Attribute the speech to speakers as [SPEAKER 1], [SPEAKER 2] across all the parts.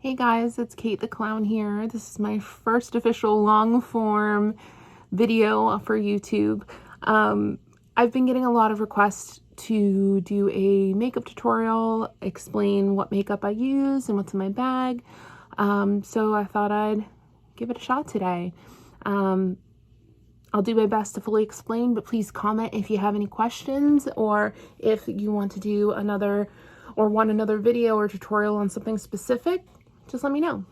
[SPEAKER 1] Hey guys, it's Cait the Clown here. This is my first official long form video for YouTube. I've been getting a lot of requests to do a makeup tutorial, explain what makeup I use and what's in my bag. So I thought I'd give it a shot today. I'll do my best to fully explain, but please comment if you have any questions or if you want to do another video or tutorial on something specific. Just let me know.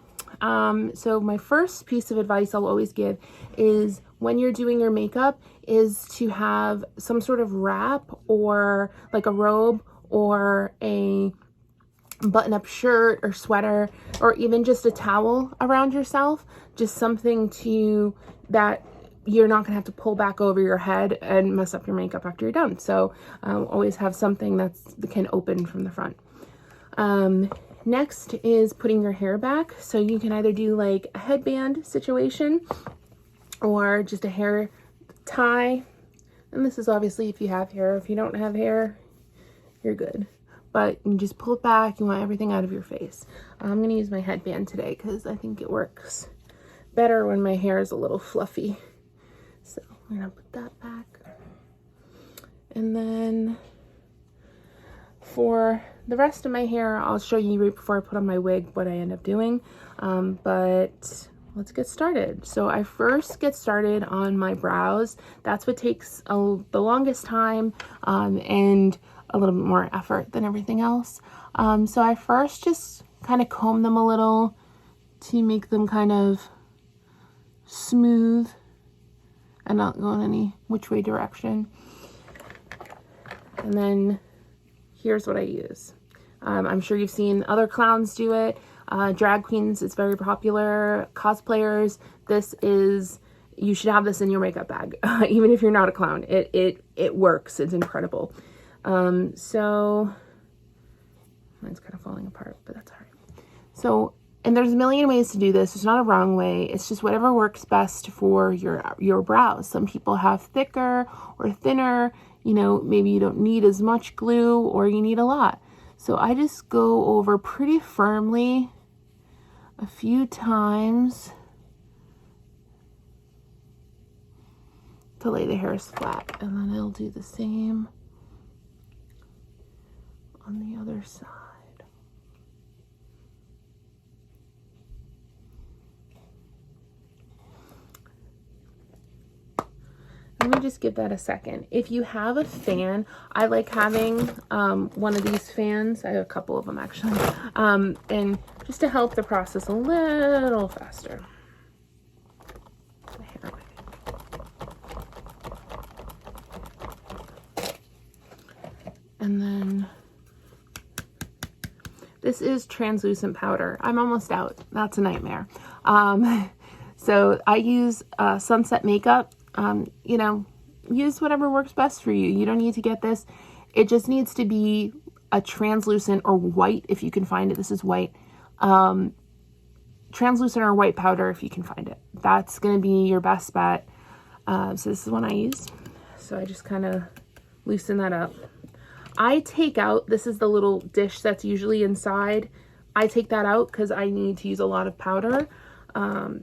[SPEAKER 1] So my first piece of advice I'll always give is when you're doing your makeup is to have some sort of wrap or like a robe or a button-up shirt or sweater or even just a towel around yourself, just something that you're not gonna have to pull back over your head and mess up your makeup after you're done. So always have something that can open from the front. Next is putting your hair back. So you can either do like a headband situation or just a hair tie. And this is obviously if you have hair. If you don't have hair, you're good. But you just pull it back. You want everything out of your face. I'm going to use my headband today because I think it works better when my hair is a little fluffy. So I'm going to put that back. And then for the rest of my hair, I'll show you right before I put on my wig what I end up doing. But let's get started. So I first get started on my brows. That's what takes the longest time and a little bit more effort than everything else. So I first just kind of comb them a little to make them kind of smooth and not go in any which way direction. And then here's what I use. I'm sure you've seen other clowns do it. Drag queens, it's very popular. Cosplayers, you should have this in your makeup bag. Even if you're not a clown, it works. It's incredible. So mine's kind of falling apart, but that's all right. So, and there's a million ways to do this. There's not a wrong way. It's just whatever works best for your brows. Some people have thicker or thinner. You know, maybe you don't need as much glue or you need a lot. So I just go over pretty firmly a few times to lay the hairs flat. And then I'll do the same on the other side. Let me just give that a second. If you have a fan, I like having one of these fans. I have a couple of them actually. And just to help the process a little faster. And then this is translucent powder. I'm almost out. That's a nightmare. So I use Sunset Makeup. You know, use whatever works best for you. You don't need to get this. It just needs to be a translucent or white if you can find it. This is white. Translucent or white powder if you can find it. That's going to be your best bet. So this is one I use. So I just kind of loosen that up. I take out, this is the little dish that's usually inside. I take that out because I need to use a lot of powder.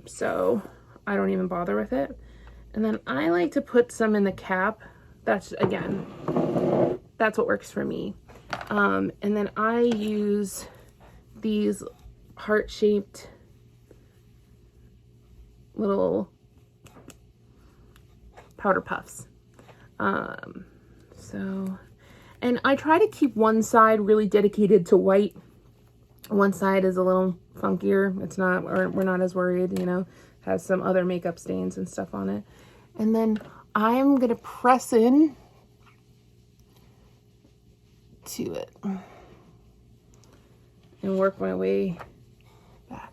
[SPEAKER 1] So I don't even bother with it. And then I like to put some in the cap. That's, again, that's what works for me. And then I use these heart-shaped little powder puffs. And I try to keep one side really dedicated to white. One side is a little funkier. It's not, or we're not as worried, you know, has some other makeup stains and stuff on it. And then I'm going to press in to it and work my way back.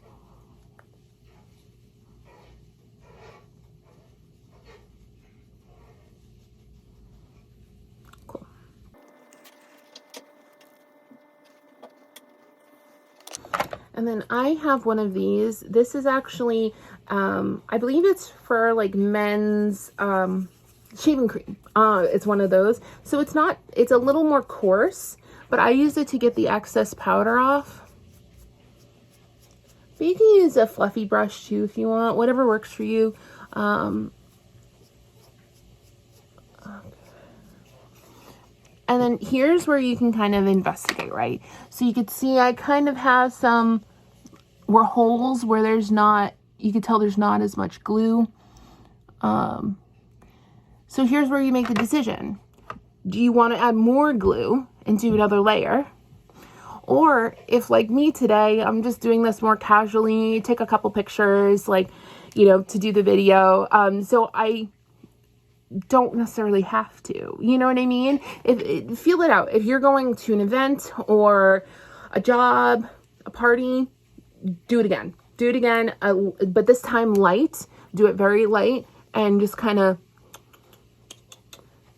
[SPEAKER 1] Cool. And then I have one of these. This is actually I believe it's for like men's shaving cream. It's one of those. So it's a little more coarse, but I use it to get the excess powder off. But you can use a fluffy brush too if you want, whatever works for you. And then here's where you can kind of investigate, right? So you could see I kind of have some holes where there's not, you can tell there's not as much glue. So here's where you make the decision. Do you want to add more glue and do another layer? Or if, like me today, I'm just doing this more casually, take a couple pictures, like, you know, to do the video. So I don't necessarily have to, you know what I mean? Feel it out. If you're going to an event or a job, a party, do it again. Do it again, but this time light. Do it very light and just kind of,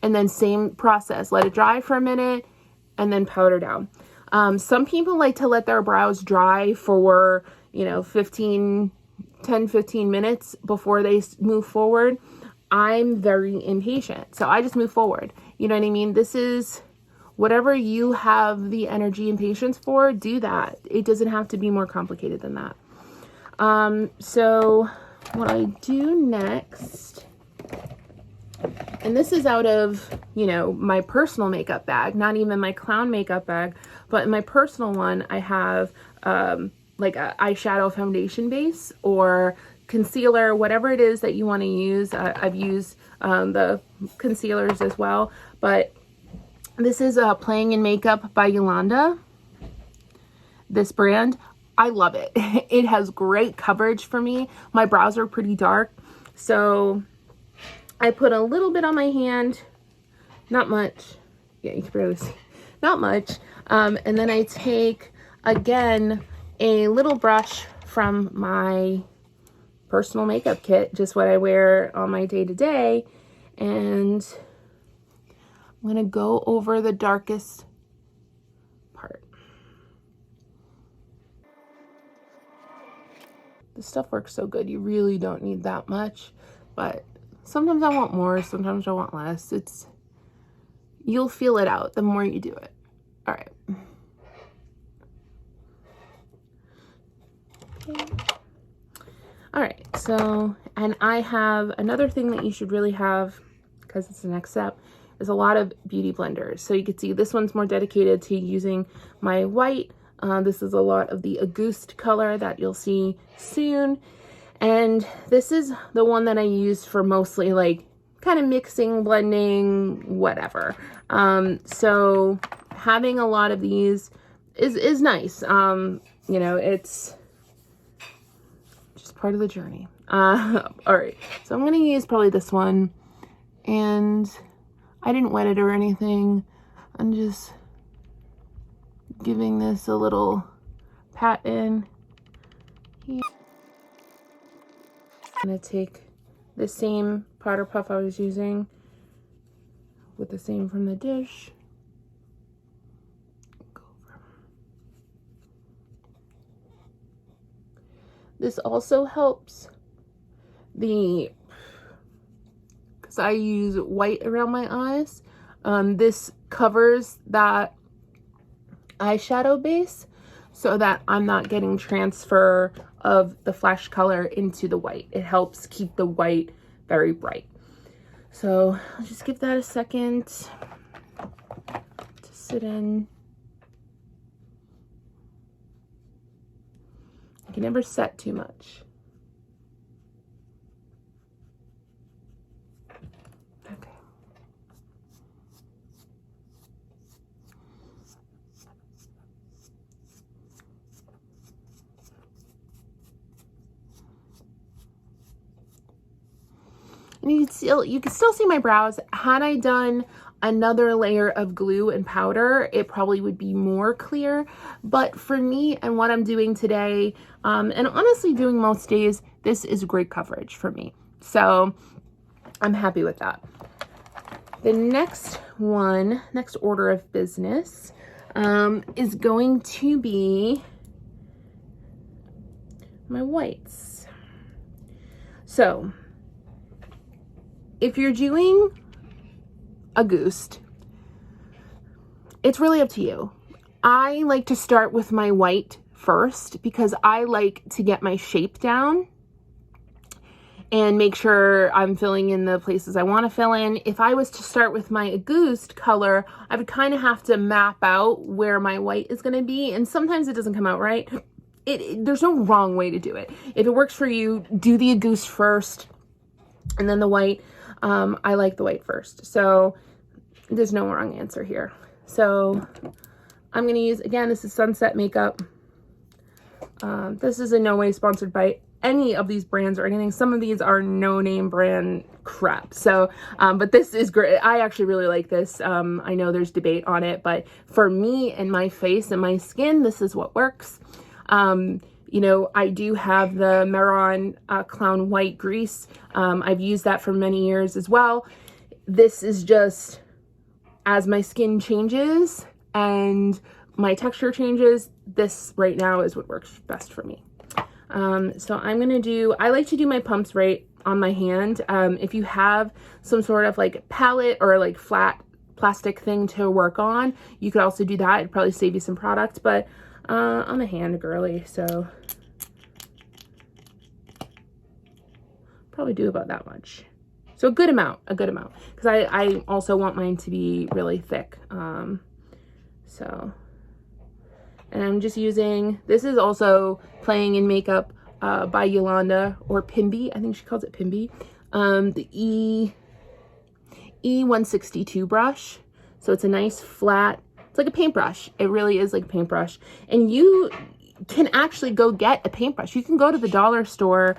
[SPEAKER 1] and then same process. Let it dry for a minute and then powder down. Some people like to let their brows dry for, you know, 10, 15 minutes before they move forward. I'm very impatient, so I just move forward. You know what I mean? This is whatever you have the energy and patience for, do that. It doesn't have to be more complicated than that. So what I do next, and this is out of, you know, my personal makeup bag, not even my clown makeup bag, but in my personal one, I have like a eyeshadow foundation base or concealer, whatever it is that you want to use. I've used the concealers as well, but this is Playing in Makeup by Yolanda. This brand, I love it. It has great coverage for me. My brows are pretty dark, so I put a little bit on my hand, not much. Yeah, you can barely see, not much. And then I take, again, a little brush from my personal makeup kit, just what I wear on my day-to-day, and I'm gonna go over the darkest part. This stuff works so good, you really don't need that much, but sometimes I want more, sometimes I want less. You'll feel it out the more you do it. All right. Okay. All right, so, and I have another thing that you should really have, because it's the next step, is a lot of beauty blenders. So you can see this one's more dedicated to using my white. This is a lot of the Auguste color that you'll see soon. And this is the one that I use for mostly like kind of mixing, blending, whatever. So having a lot of these is nice. You know, it's just part of the journey. All right, so I'm gonna use probably this one, and I didn't wet it or anything. I'm just giving this a little pat in here. I'm gonna take the same powder puff I was using with the same from the dish. Go over. This also helps because I use white around my eyes. This covers that eyeshadow base so that I'm not getting transfer of the flash color into the white. It helps keep the white very bright. So I'll just give that a second to sit in. You can never set too much. Okay. And you can still see my brows. Had I done another layer of glue and powder, it probably would be more clear. But for me and what I'm doing today, and honestly doing most days, this is great coverage for me. So I'm happy with that. The next order of business is going to be my whites. So if you're doing Auguste, it's really up to you. I like to start with my white first because I like to get my shape down and make sure I'm filling in the places I want to fill in. If I was to start with my Auguste color, I would kind of have to map out where my white is going to be, and sometimes it doesn't come out right. There's no wrong way to do it. If it works for you, do the Auguste first and then the white. I like the white first, so there's no wrong answer here. So I'm going to use, again, this is Sunset Makeup. This is in no way sponsored by any of these brands or anything. Some of these are no-name brand crap. So, but this is great. I actually really like this. I know there's debate on it, but for me and my face and my skin, this is what works. You know, I do have the Mehron Clown White Grease. I've used that for many years as well. This is just, as my skin changes and my texture changes, this right now is what works best for me. So I'm going to do, I like to do my pumps right on my hand. If you have some sort of like palette or like flat plastic thing to work on, you could also do that. It'd probably save you some product, but I'm a hand girly, so probably do about that much. So a good amount, because I also want mine to be really thick. And I'm just using, this is also Playing in Makeup by Yolanda, or PIMPY, I think she calls it PIMPY. The E162 brush. So it's a nice flat, it's like a paintbrush. It really is like a paintbrush. And you can actually go get a paintbrush. You can go to the dollar store.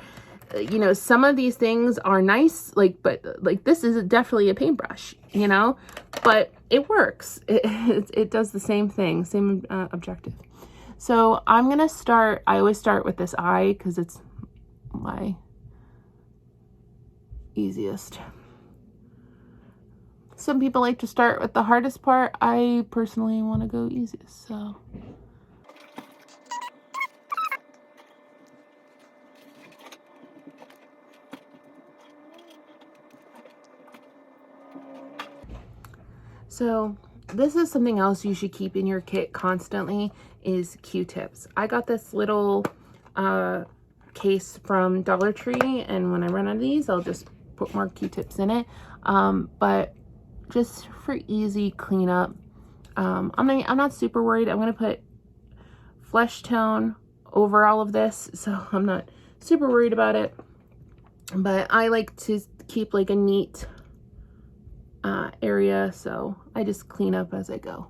[SPEAKER 1] You know, some of these things are nice, like, but like this is definitely a paintbrush, you know, but it works. It does the same thing, same objective. So I'm going to start, I always start with this eye because it's my easiest. Some people like to start with the hardest part. I personally want to go easiest, so. So this is something else you should keep in your kit constantly, is Q-tips. I got this little case from Dollar Tree, and when I run out of these, I'll just put more Q-tips in it. But just for easy cleanup, I'm not super worried. I'm gonna put flesh tone over all of this, so I'm not super worried about it. But I like to keep like a neat area, so I just clean up as I go.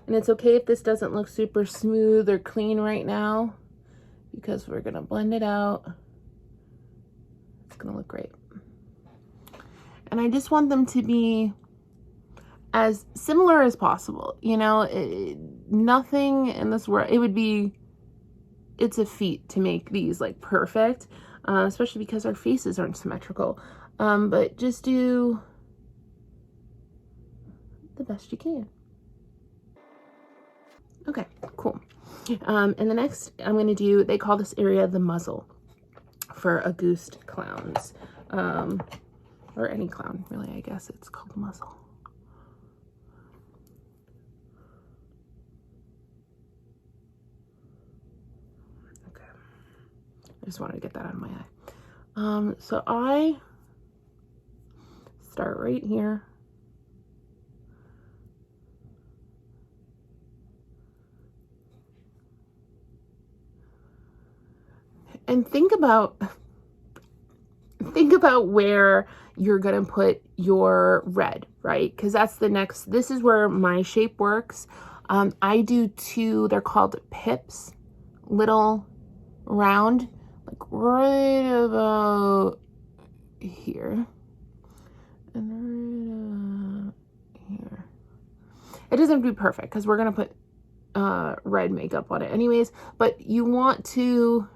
[SPEAKER 1] And it's okay if this doesn't look super smooth or clean right now, because we're gonna blend it out. It's gonna look great. And I just want them to be as similar as possible, you know. Nothing in this world, it's a feat to make these like perfect, especially because our faces aren't symmetrical. But just do the best you can. Okay, cool. And the next I'm going to do, they call this area the muzzle for Auguste clowns, or any clown really, I guess it's called the muzzle. I just wanted to get that out of my eye. So I start right here. And think about where you're gonna put your red, right? Because that's the next, this is where my shape works. I do two, they're called pips, little round, like right about here and right here. It doesn't have to be perfect because we're gonna put red makeup on it anyways, but you want to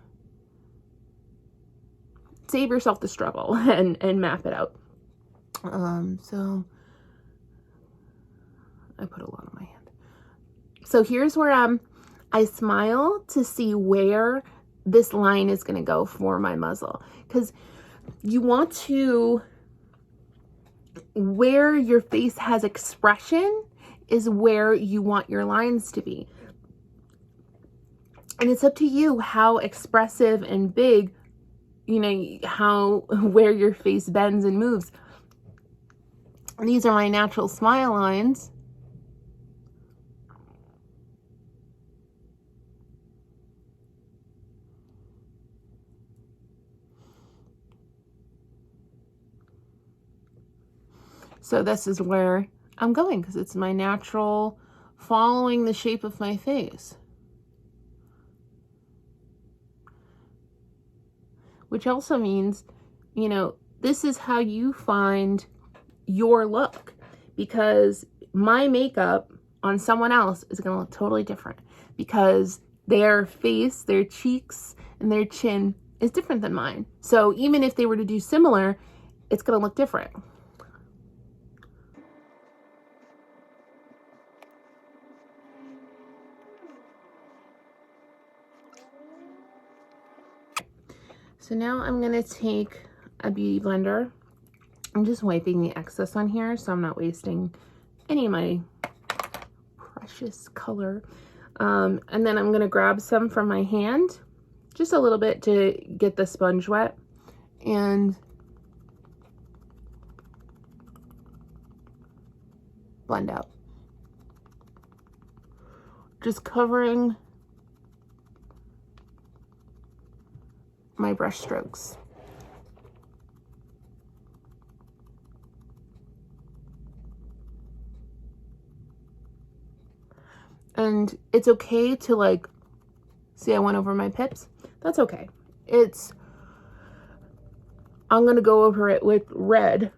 [SPEAKER 1] save yourself the struggle and map it out. So I put a lot on my hand. So here's where I smile to see where this line is going to go for my muzzle, because you want to where your face has expression is where you want your lines to be. And it's up to you how expressive and big, you know, where your face bends and moves. And these are my natural smile lines. So this is where I'm going because it's my natural following the shape of my face. Which also means, you know, this is how you find your look, because my makeup on someone else is going to look totally different because their face, their cheeks, and their chin is different than mine. So even if they were to do similar, it's going to look different. So now I'm going to take a beauty blender. I'm just wiping the excess on here so I'm not wasting any of my precious color. And then I'm going to grab some from my hand, just a little bit to get the sponge wet, and blend out. Just covering my brush strokes. And it's okay to, like, see I went over my pips. That's okay. I'm gonna go over it with red.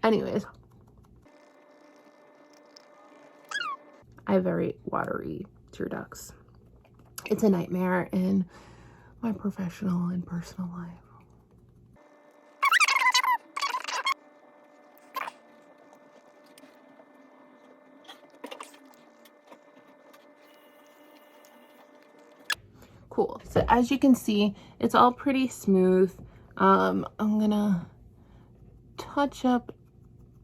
[SPEAKER 1] Anyways. I have very watery tear ducts. It's a nightmare in my professional and personal life. Cool. So as you can see, it's all pretty smooth. I'm gonna touch up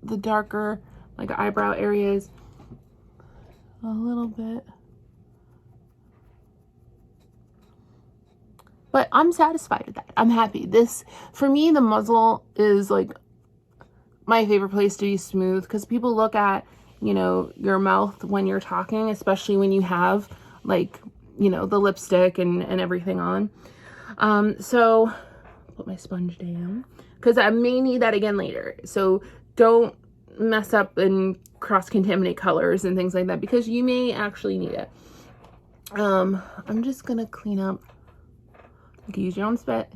[SPEAKER 1] the darker, like, eyebrow areas a little bit. But I'm satisfied with that. I'm happy. This, for me, the muzzle is, like, my favorite place to be smooth, because people look at, you know, your mouth when you're talking, especially when you have, like, you know, the lipstick and everything on. So put my sponge down because I may need that again later. So don't mess up and cross-contaminate colors and things like that, because you may actually need it. I'm just gonna clean up. You can use your own spit.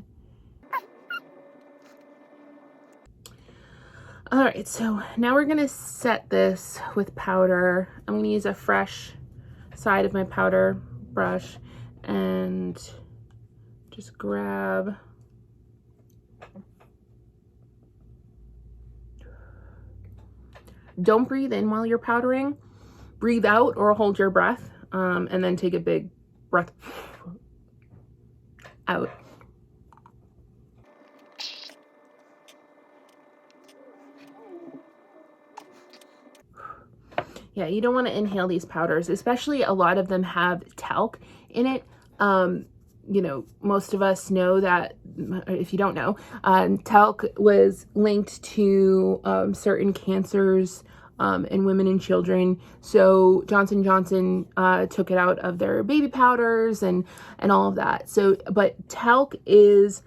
[SPEAKER 1] All right, so now we're gonna set this with powder. I'm gonna use a fresh side of my powder brush and just grab don't breathe in while you're powdering. Breathe out or hold your breath, and then take a big breath out. Yeah, you don't want to inhale these powders, especially a lot of them have talc in it. You know, most of us know that, if you don't know, talc was linked to certain cancers in women and children. So Johnson & Johnson took it out of their baby powders and all of that. So, but talc is,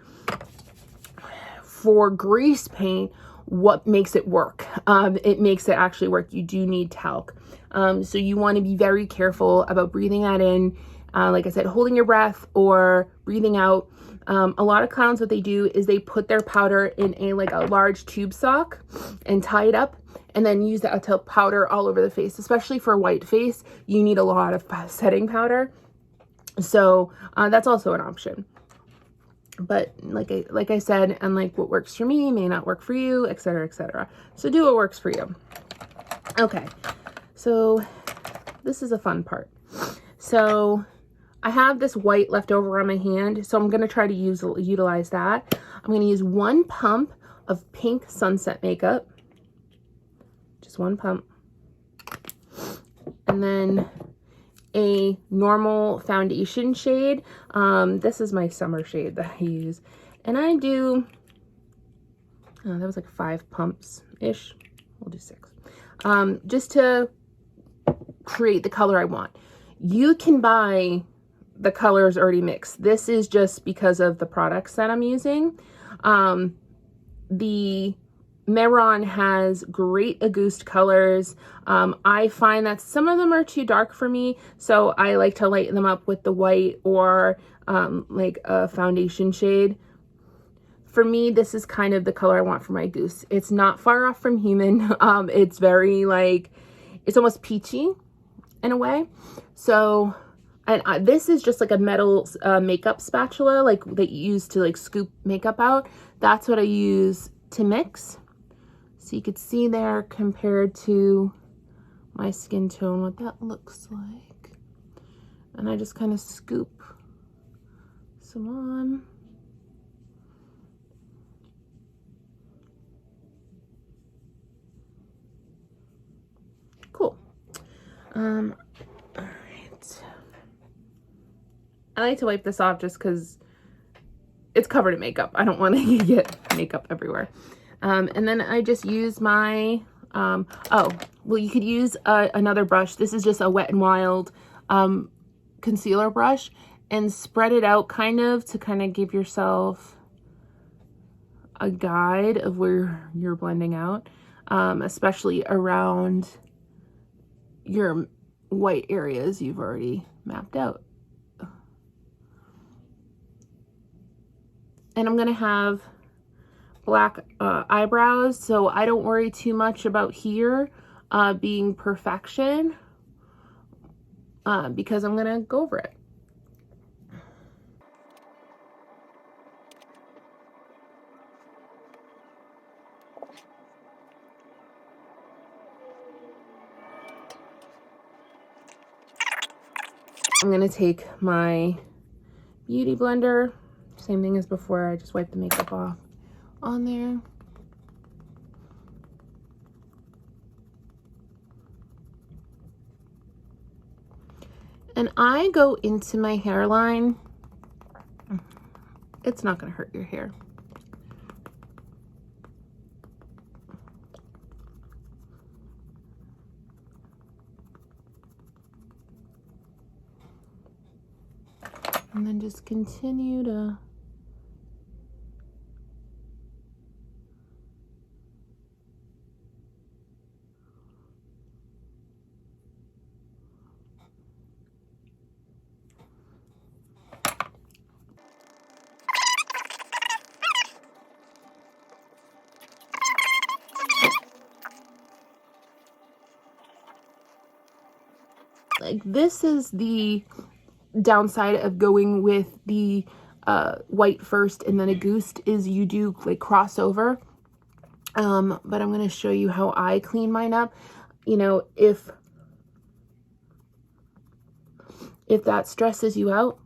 [SPEAKER 1] for grease paint, what makes it work. It makes it actually work. You do need talc. So you want to be very careful about breathing that in. Like I said, holding your breath or breathing out. A lot of clowns, what they do is they put their powder in a large tube sock and tie it up, and then use that to powder all over the face. Especially for white face, you need a lot of setting powder. So that's also an option. But like I said, and like what works for me may not work for you, etc., etc. So do what works for you. Okay, so this is a fun part. So I have this white left over on my hand, so I'm going to try to utilize that. I'm going to use one pump of pink Sunset makeup. Just one pump. And then a normal foundation shade. This is my summer shade that I use. And I do, that was like 5 pumps-ish. We'll do 6. Just to create the color I want. You can buy the colors already mixed. This is just because of the products that I'm using. The Mehron has great Auguste colors. I find that some of them are too dark for me, so I like to lighten them up with the white or like a foundation shade. For me, this is kind of the color I want for my Auguste. It's not far off from Human. It's very like, it's almost peachy in a way. So, and this is just like a metal makeup spatula, like that you use to like scoop makeup out. That's what I use to mix. So you could see there compared to my skin tone what that looks like. And I just kind of scoop some on. Cool. All right. I like to wipe this off just because it's covered in makeup. I don't want to get makeup everywhere. And then I just use my, oh, well, you could use another brush. This is just a Wet n Wild concealer brush, and spread it out kind of to kind of give yourself a guide of where you're blending out, especially around your white areas you've already mapped out. And I'm going to have black eyebrows, so I don't worry too much about here being perfection because I'm going to go over it. I'm going to take my beauty blender, same thing as before, I just wipe the makeup off on there. And I go into my hairline. It's not going to hurt your hair. And then just continue to like, this is the downside of going with the white first and then Auguste, is you do like crossover. But I'm going to show you how I clean mine up. You know, if that stresses you out,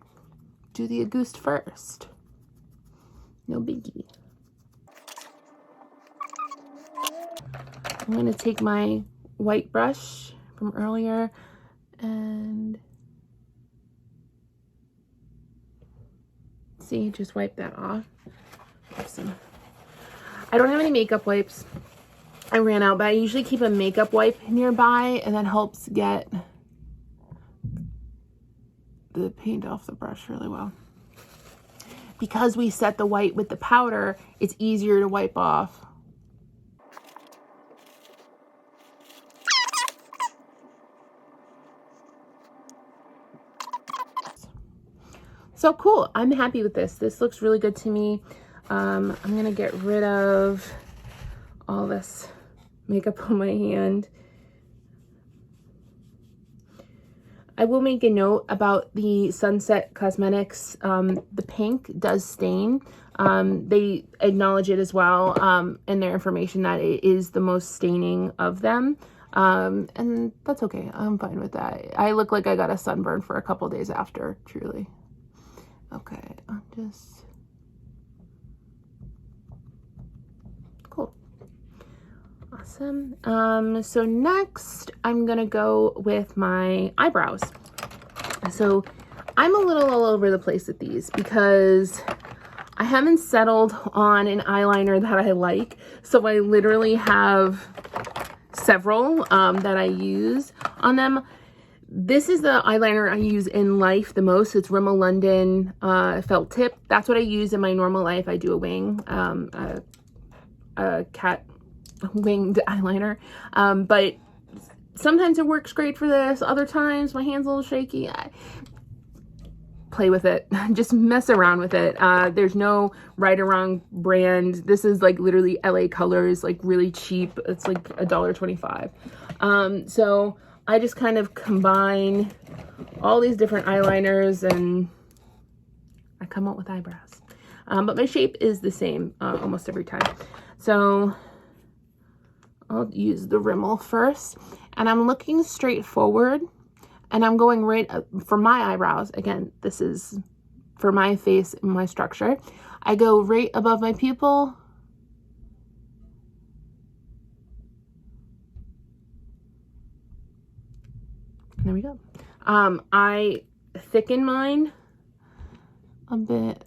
[SPEAKER 1] do the Auguste first. No biggie. I'm going to take my white brush from earlier and see, just wipe that off. Awesome. I don't have any makeup wipes. I ran out, but I usually keep a makeup wipe nearby, and that helps get the paint off the brush really well. Because we set the white with the powder, it's easier to wipe off. So cool, I'm happy with this. This looks really good to me. I'm gonna get rid of all this makeup on my hand. I will make a note about the Sunset Cosmetics. The pink does stain. They acknowledge it as well in their information that it is the most staining of them. And that's okay. I'm fine with that. I look like I got a sunburn for a couple days after, truly. Okay, I'm just... Awesome. So next I'm gonna go with my eyebrows. So I'm a little all over the place with these because I haven't settled on an eyeliner that I like. So I literally have several that I use on them. This is the eyeliner I use in life the most. It's Rimmel London felt tip. That's what I use in my normal life. I do a wing, a cat winged eyeliner. But sometimes it works great for this. Other times my hand's a little shaky. I play with it. Just mess around with it. There's no right or wrong brand. This is like literally LA Colors, like really cheap. It's like $1.25. So I just kind of combine all these different eyeliners and I come up with eyebrows. But my shape is the same almost every time. So I'll use the Rimmel first. And I'm looking straight forward. And I'm going right up for my eyebrows. Again, this is for my face and my structure. I go right above my pupil. And there we go. I thicken mine a bit.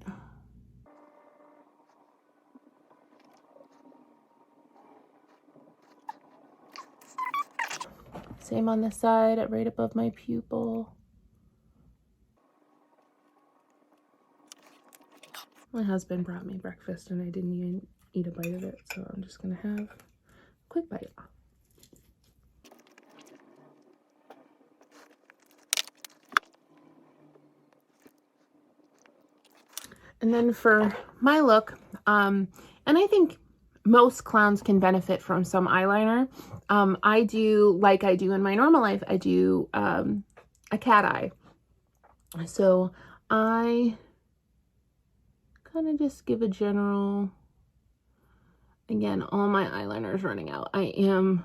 [SPEAKER 1] Same on this side, right above my pupil. My husband brought me breakfast and I didn't even eat a bite of it, so I'm just gonna have a quick bite. And then for my look, and I think most clowns can benefit from some eyeliner. I do, like I do in my normal life, I do a cat eye. So I kind of just give a general, again, all my eyeliner is running out. I am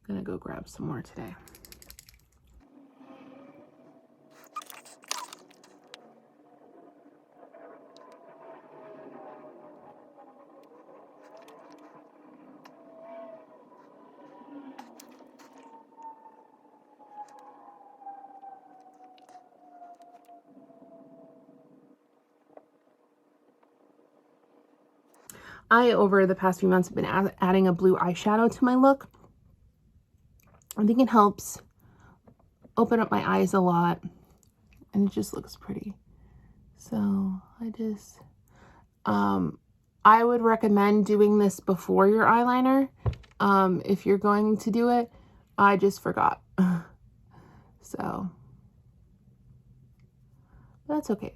[SPEAKER 1] gonna go grab some more today. I, over the past few months, have been adding a blue eyeshadow to my look. I think it helps open up my eyes a lot, and it just looks pretty. So I just, I would recommend doing this before your eyeliner. If you're going to do it, I just forgot. So that's okay.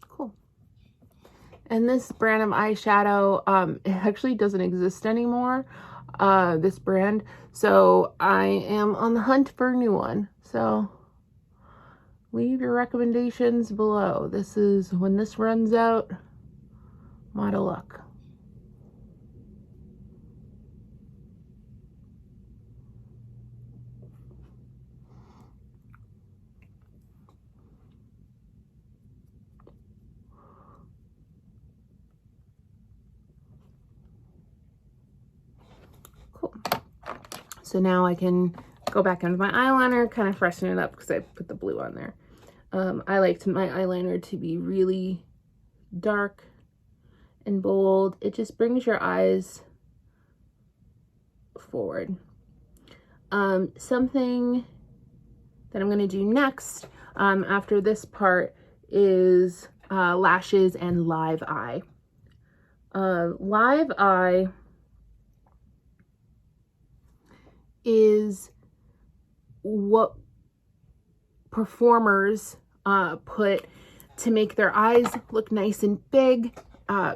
[SPEAKER 1] Cool. And this brand of eyeshadow, it actually doesn't exist anymore, this brand. So I am on the hunt for a new one. So leave your recommendations below. This is, when this runs out, I'm out of luck. Cool. So now I can go back into my eyeliner, kind of freshen it up because I put the blue on there. I like my eyeliner to be really dark and bold. It just brings your eyes forward. Something that I'm going to do next after this part is lashes and live eye. Live eye is what performers put to make their eyes look nice and big,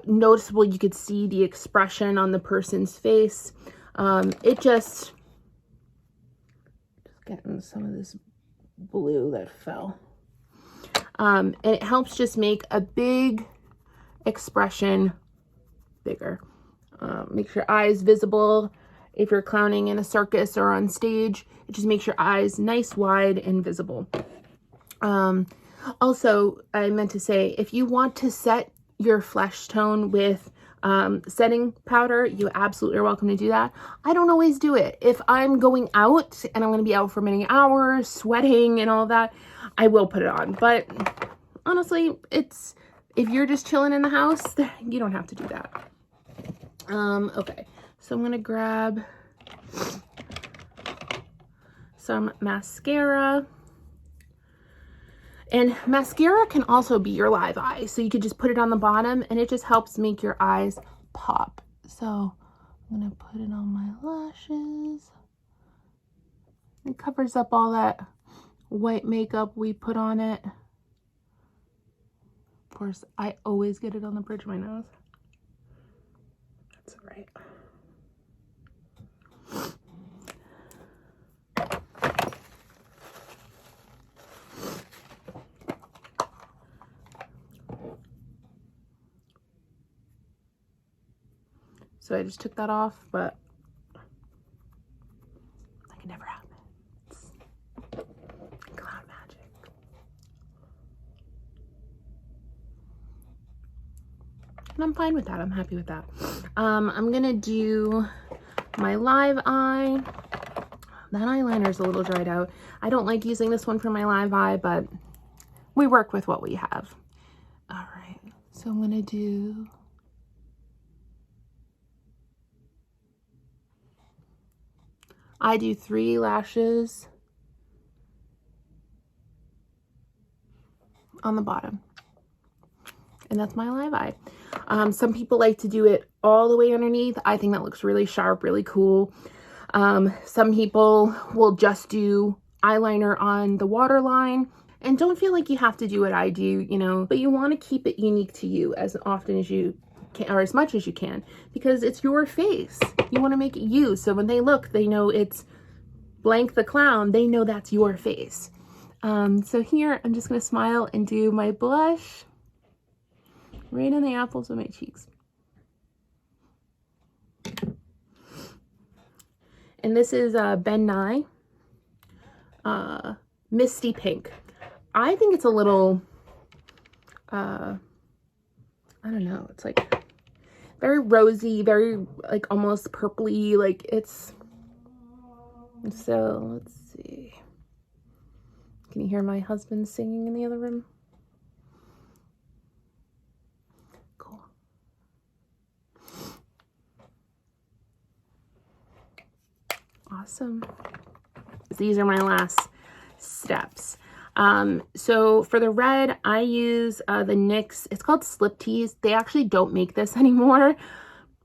[SPEAKER 1] noticeable. You could see the expression on the person's face. It just getting some of this blue that fell. And it helps just make a big expression bigger. Makes your eyes visible. if you're clowning in a circus or on stage. It just makes your eyes nice, wide, and visible. Also, I meant to say, if you want to set your flesh tone with setting powder, you absolutely are welcome to do that. I don't always do it. If I'm going out and I'm going to be out for many hours, sweating and all that, I will put it on. But honestly, if you're just chilling in the house, you don't have to do that. Okay, so I'm going to grab some mascara. And mascara can also be your live eye. So you could just put it on the bottom and it just helps make your eyes pop. So I'm going to put it on my lashes. It covers up all that white makeup we put on it. Of course, I always get it on the bridge of my nose. That's all right. So I just took that off, but that can never happen. It's clown magic. And I'm fine with that. I'm happy with that. I'm gonna do my live eye. That eyeliner's a little dried out. I don't like using this one for my live eye, but we work with what we have. All right, so I'm gonna do I do 3 lashes on the bottom. And that's my live eye. Some people like to do it all the way underneath. I think that looks really sharp, really cool. Some people will just do eyeliner on the waterline. And don't feel like you have to do what I do, you know, but you want to keep it unique to you as often as you can, or as much as you can, because it's your face. You want to make it you. So when they look, they know it's blank the clown. They know that's your face. So here, I'm just going to smile and do my blush right on the apples of my cheeks. And this is Ben Nye Misty Pink. I think it's a little, I don't know, it's like very rosy, very like almost purpley, like it's, so let's see. Can you hear my husband singing in the other room? Cool. Awesome. These are my last steps. So for the red, I use the NYX, it's called Slip Tease. They actually don't make this anymore.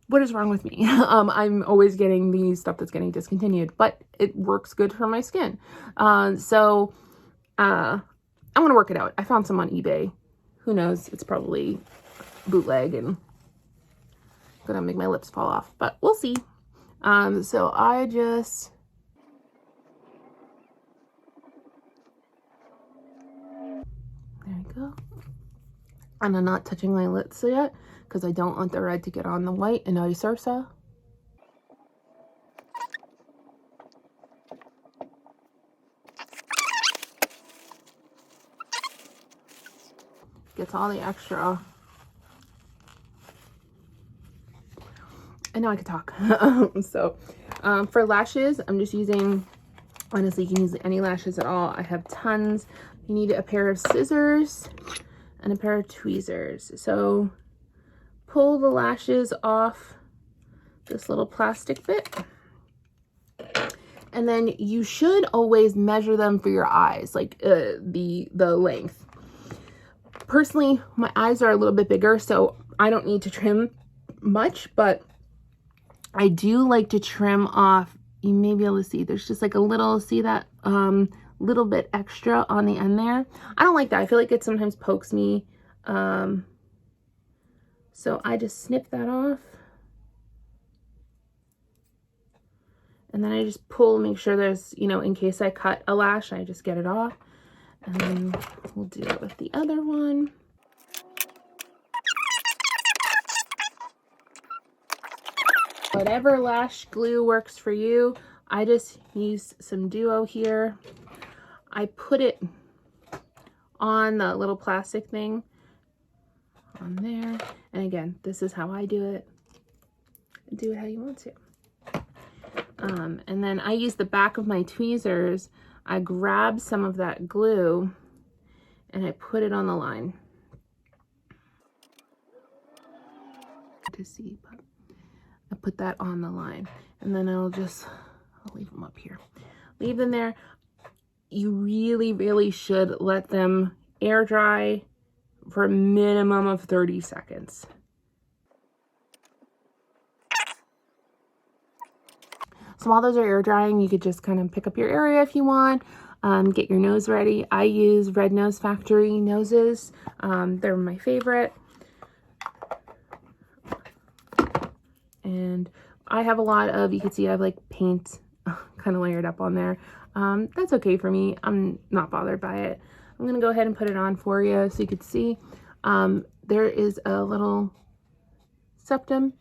[SPEAKER 1] What is wrong with me? I'm always getting the stuff that's getting discontinued, but it works good for my skin. So I'm gonna work it out. I found some on eBay. Who knows? It's probably bootleg and gonna make my lips fall off, but we'll see. So I just, there you go. And I'm not touching my lips yet because I don't want the red to get on the white and vice versa. Gets all the extra. I know I could talk. So for lashes, I'm just using, honestly, you can use any lashes at all. I have tons. You need a pair of scissors and a pair of tweezers. So pull the lashes off this little plastic bit. And then you should always measure them for your eyes, like the length. Personally, my eyes are a little bit bigger, so I don't need to trim much, but I do like to trim off. You may be able to see, there's just like a little, see that little bit extra on the end there. I don't like that. I feel like it sometimes pokes me. So I just snip that off. And then I just pull, make sure there's, you know, in case I cut a lash, I just get it off. And then we'll do it with the other one. Whatever lash glue works for you. I just use some Duo here. I put it on the little plastic thing on there. And again, this is how I do it. Do it how you want to. And then I use the back of my tweezers. I grab some of that glue and I put it on the line. To see, but I put that on the line, and then I'll leave them up here. Leave them there. You really should let them air dry for a minimum of 30 seconds. So while those are air drying, you could just kind of pick up your area if you want. Get your nose ready. I use Red Nose Factory noses. They're my favorite. And I have a lot of, you can see I have like paint kind of layered up on there. That's okay for me. I'm not bothered by it. I'm going to go ahead and put it on for you so you can see. There is a little septum,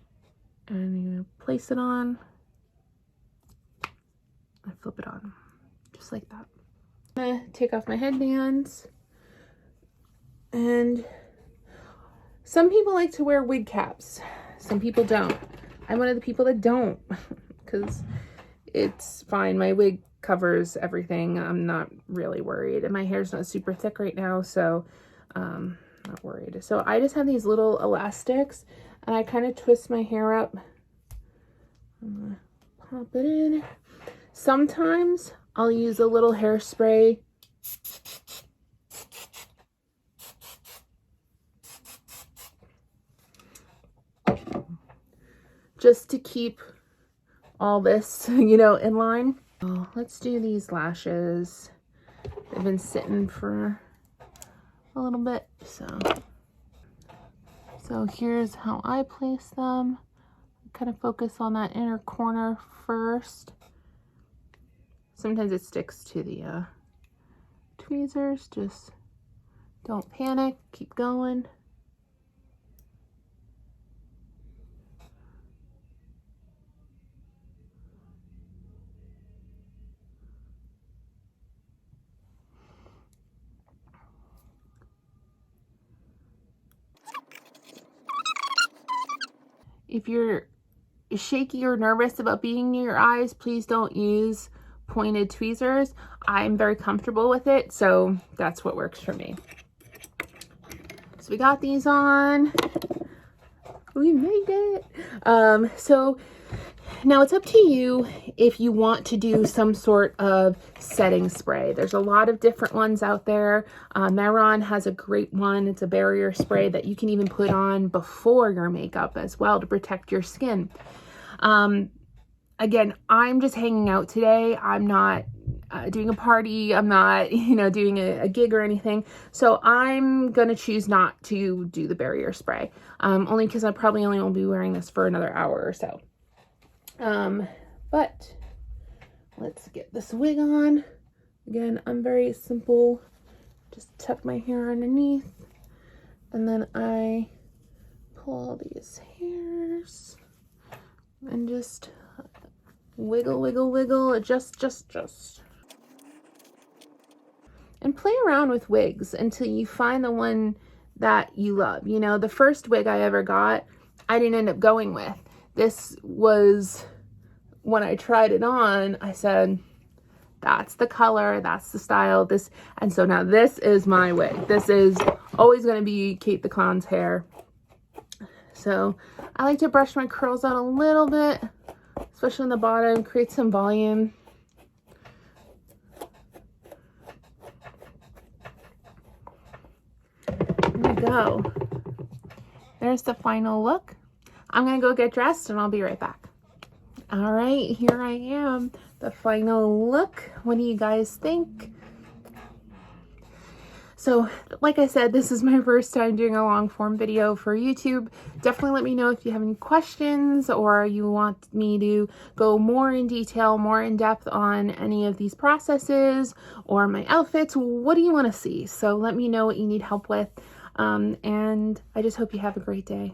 [SPEAKER 1] and you're going to place it on. I flip it on just like that. I'm going to take off my headbands. And some people like to wear wig caps. Some people don't. I'm one of the people that don't, because it's fine. My wig covers everything. I'm not really worried. And my hair's not super thick right now, so not worried. So I just have these little elastics, and I kind of twist my hair up. I'm gonna pop it in. Sometimes I'll use a little hairspray. Just to keep all this, you know, in line. Oh, let's do these lashes. They've been sitting for a little bit, so here's how I place them. Kind of focus on that inner corner first. Sometimes it sticks to the tweezers. Just don't panic. Keep going. If you're shaky or nervous about being near your eyes, please don't use pointed tweezers. I'm very comfortable with it, so that's what works for me. So we got these on. We made it. So now it's up to you if you want to do some sort of setting spray. There's a lot of different ones out there. Maron has a great one. It's a barrier spray that you can even put on before your makeup as well to protect your skin. Again, I'm just hanging out today. I'm not doing a party. I'm not, you know, doing a gig or anything. So I'm going to choose not to do the barrier spray. Only because I probably only will be wearing this for another hour or so. But let's get this wig on. Again, I'm very simple. Just tuck my hair underneath, and then I pull all these hairs and just wiggle, wiggle, wiggle, adjust. And play around with wigs until you find the one that you love. You know, the first wig I ever got, I didn't end up going with. This was, when I tried it on, I said, that's the color, that's the style, and so now this is my wig. This is always going to be Cait the Clown's hair. So I like to brush my curls out a little bit, especially on the bottom, create some volume. There we go. There's the final look. I'm gonna go get dressed and I'll be right back. All right, here I am, the final look. What do you guys think? So, like I said, this is my first time doing a long form video for YouTube. Definitely let me know if you have any questions or you want me to go more in detail, more in depth on any of these processes or my outfits. What do you want to see? So let me know what you need help with. And I just hope you have a great day.